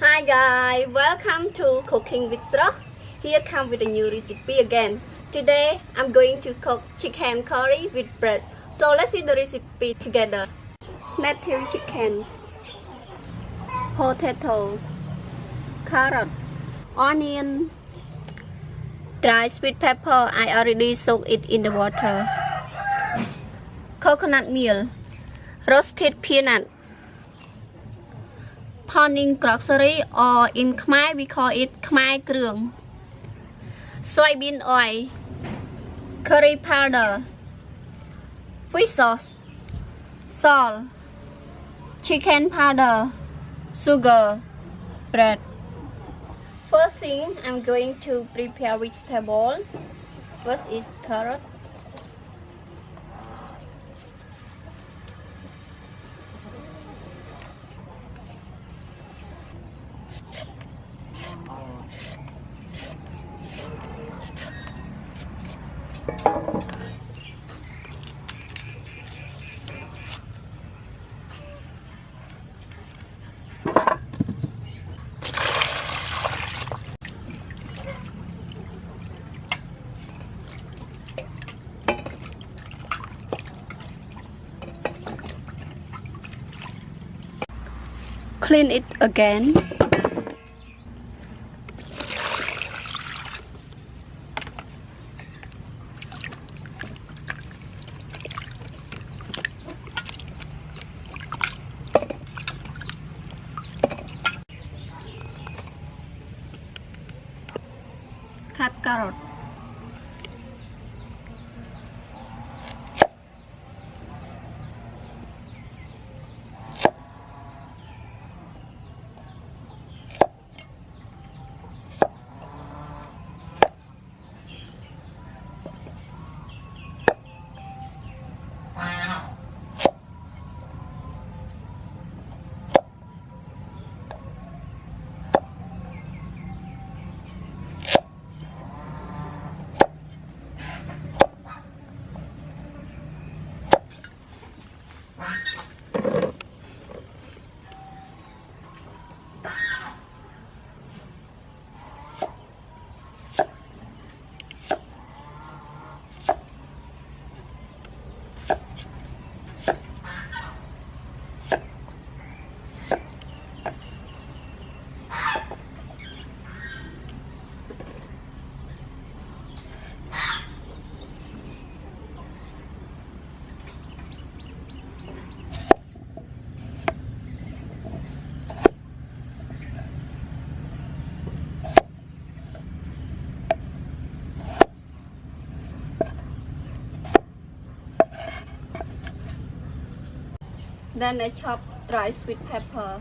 Hi guys, welcome to Cooking with Sros. Here come with a new recipe again. Today I'm going to cook chicken curry with bread. So let's see the recipe together. Native chicken, potato, carrot, onion, dry sweet pepper. I already soaked it in the water. Coconut meal, roasted peanut, Pawning grocery, or in Khmer we call it Khmer Krung. Soybean oil, curry powder, fish sauce, salt, chicken powder, sugar, bread. First thing, I'm going to prepare vegetable. First is carrot. Clean it again. Cut carrot. Then I chop dry sweet pepper.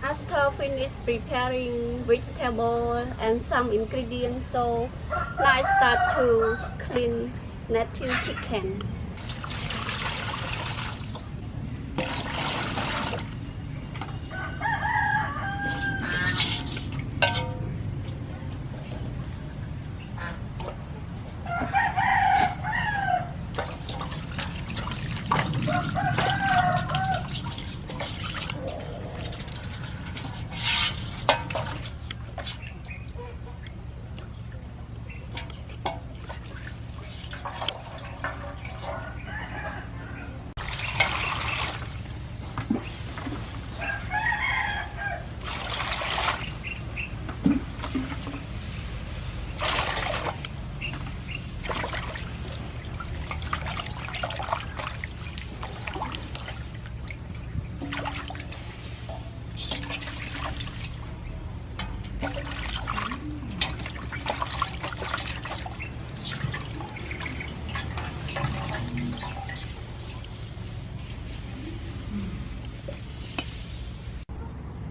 After finish preparing vegetable and some ingredients, so now I start to clean native chicken.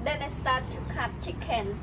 Then I start to cut chicken.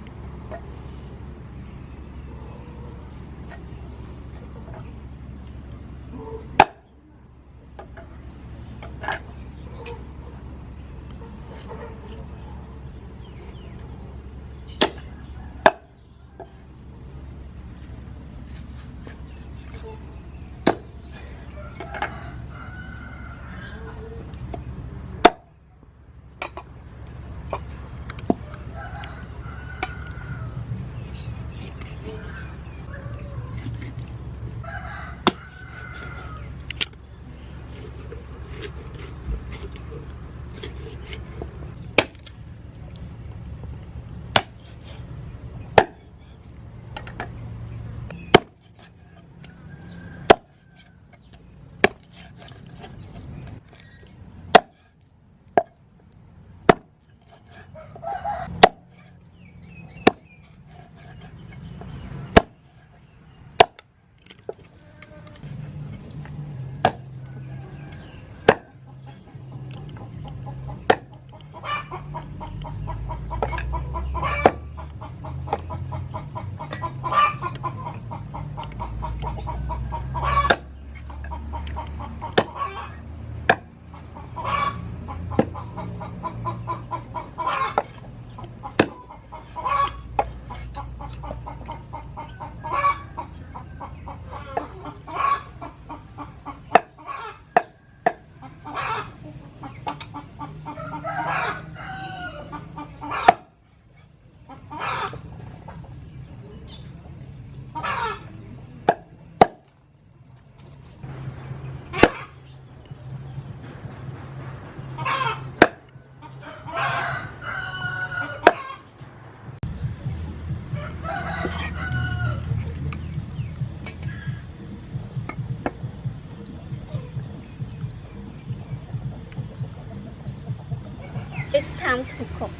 It's time to cook.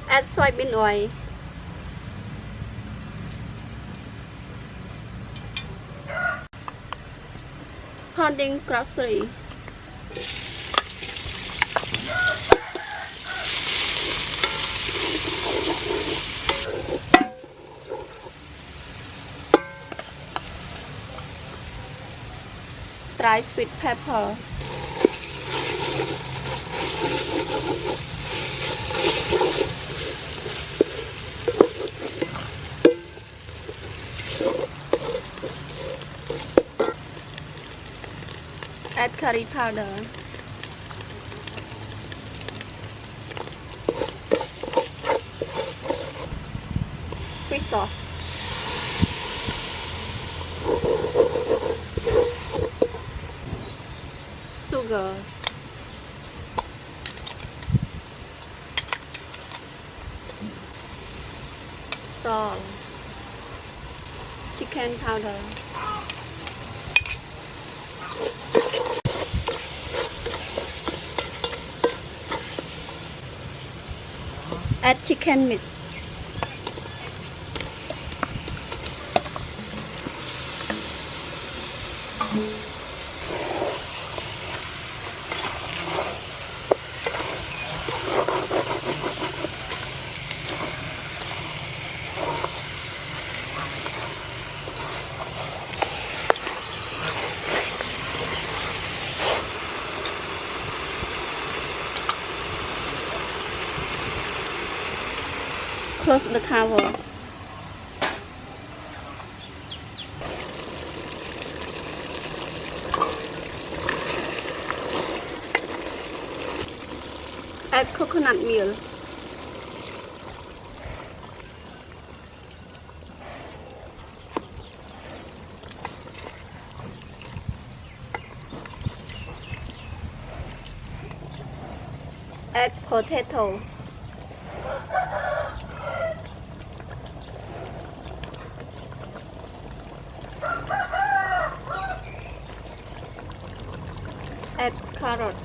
Add soybean oil. Pounding grocery. Dry sweet pepper. Add curry powder. Fish sauce. Sugar. Salt. Chicken powder. Add chicken meat. Close the cover. Add coconut milk. Add potato. Add carrot.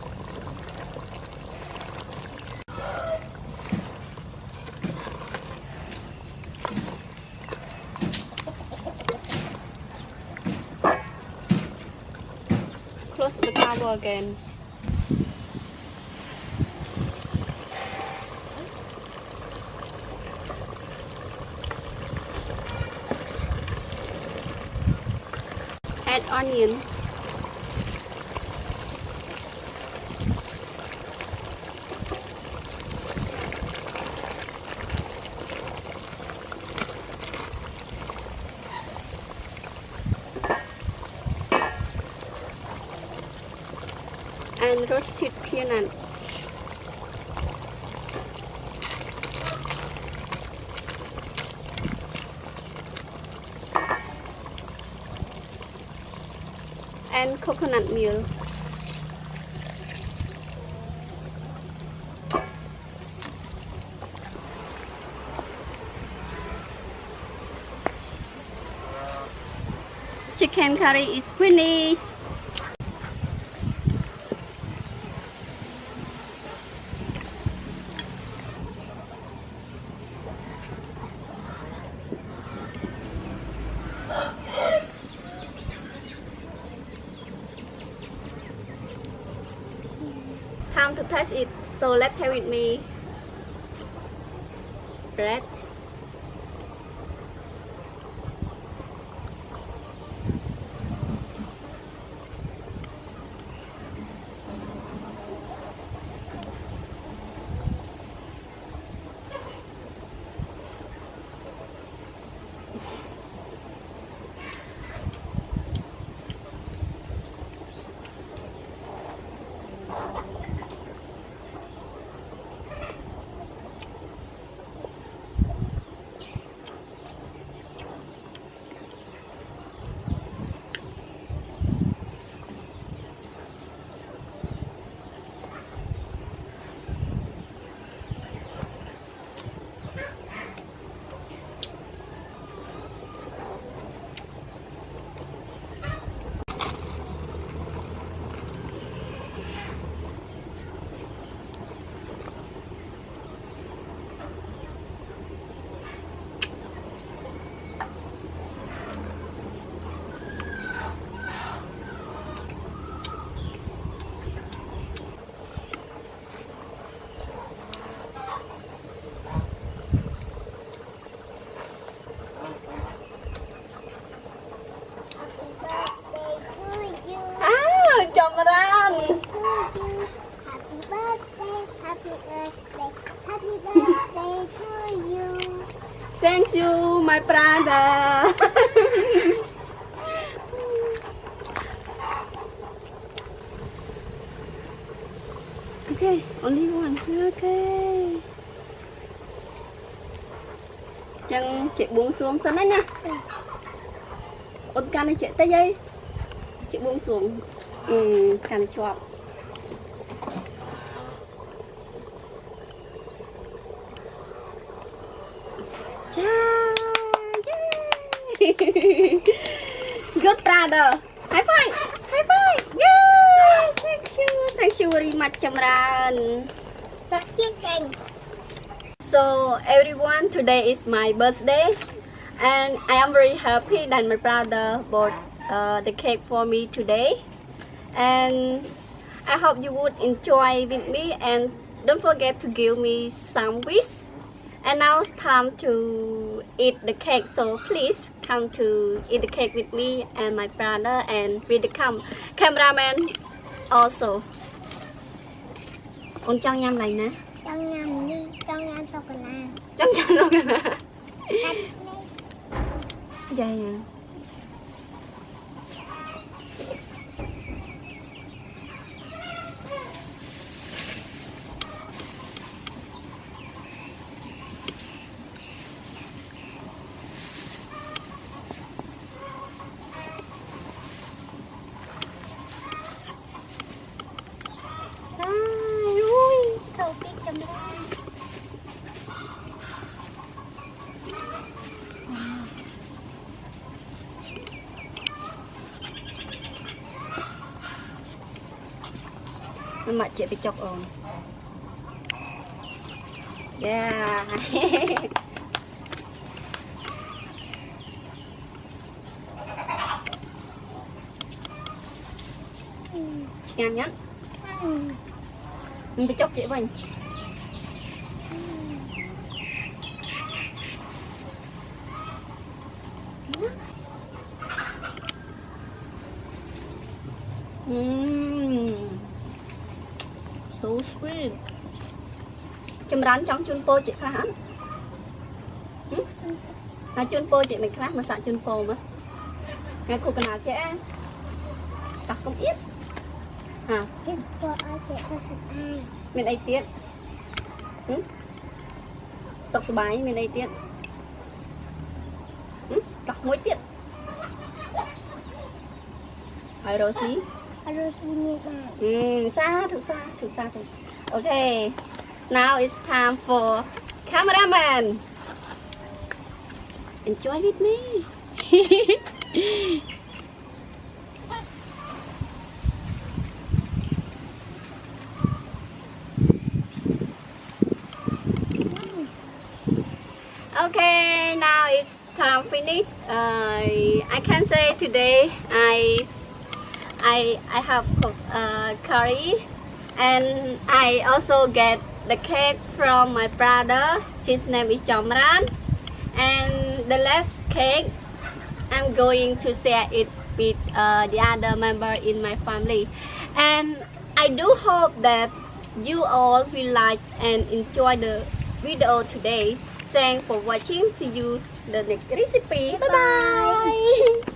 Close the cover again. Add onion. And roasted peanut. And coconut milk. Chicken curry is finished. Time to taste it, so let's have with me. Bread. Thank you, my brother. Okay, only one. Okay. Chẳng chị buông xuống sân đấy nha. Ôn can này chị tay dây. Chị buông xuống. Can chọp. Good brother. High five. High five. Yes. Thank you. Thank you very much, Chamran. So everyone, today is my birthday, and I am very happy that my brother bought the cake for me today. And I hope you would enjoy with me, and don't forget to give me some wish. And now it's time to eat the cake, so please come to eat the cake with me and my brother and with the cameraman also. Con cho nhâm này nè. Cho nhâm đi, cho nhâm sô cô la. Cho nhâm sô cô la. Vậy à. Mà chị bị chọc ồn. Yeah. Ngon nhất. Mình bị chọc chị mình. Ui. Chùm rắn trong chun po chị khá hẳn. Nó chun po chị mình khác mà sợ chun po mà. Ngay cô cần nào chứ tặc không ít hả? Mình đây tiết sọc sờ bài mình đây tiết tặc mỗi tiết phải rồi xí xa thử xa okay, now it's time for cameraman. Enjoy with me. Okay, now it's time finished. I can say today I have cooked curry, and I also get the cake from my brother. His name is Jamran, and the left cake I'm going to share it with the other member in my family. And I do hope that you all will like and enjoy the video today. Thanks for watching. See you the next recipe. Bye bye.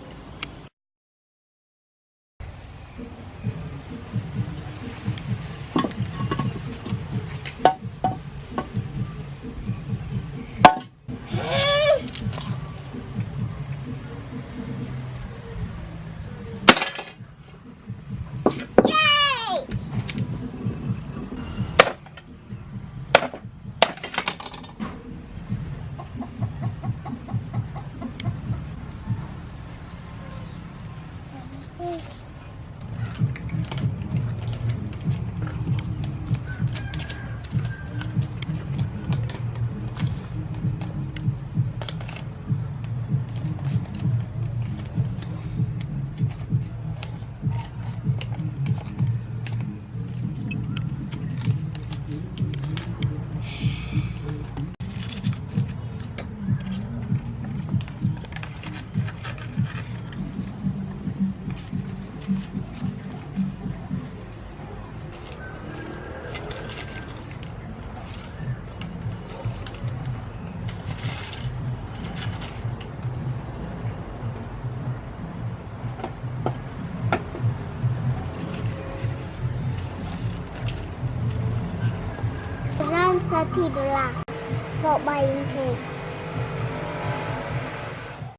$30 for buying cake.